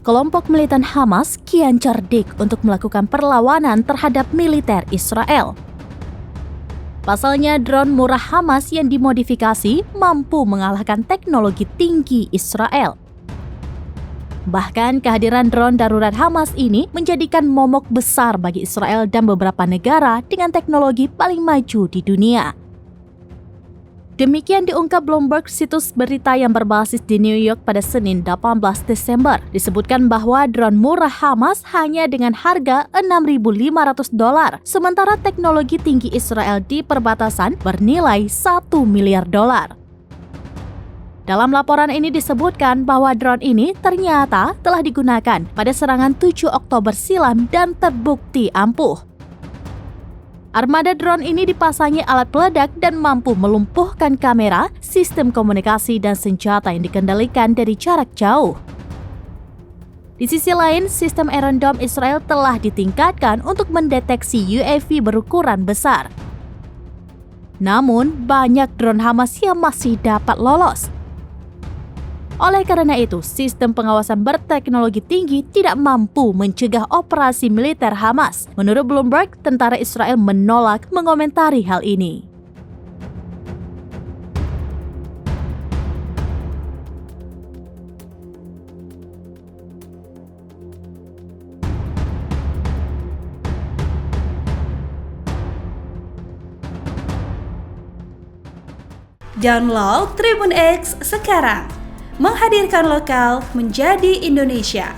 kelompok militan Hamas kian cerdik untuk melakukan perlawanan terhadap militer Israel. Pasalnya, drone murah Hamas yang dimodifikasi mampu mengalahkan teknologi tinggi Israel. Bahkan kehadiran drone darurat Hamas ini menjadikan momok besar bagi Israel dan beberapa negara dengan teknologi paling maju di dunia. Demikian diungkap Bloomberg, situs berita yang berbasis di New York pada Senin 18 Desember. Disebutkan bahwa drone murah Hamas hanya dengan harga $6.500, sementara teknologi tinggi Israel di perbatasan bernilai $1 miliar. Dalam laporan ini disebutkan bahwa drone ini ternyata telah digunakan pada serangan 7 Oktober silam dan terbukti ampuh. Armada drone ini dipasangi alat peledak dan mampu melumpuhkan kamera, sistem komunikasi, dan senjata yang dikendalikan dari jarak jauh. Di sisi lain, sistem Iron Dome Israel telah ditingkatkan untuk mendeteksi UAV berukuran besar. Namun, banyak drone Hamas yang masih dapat lolos. Oleh karena itu, sistem pengawasan berteknologi tinggi tidak mampu mencegah operasi militer Hamas. Menurut Bloomberg, tentara Israel menolak mengomentari hal ini. Download Tribun X sekarang. Menghadirkan lokal menjadi Indonesia.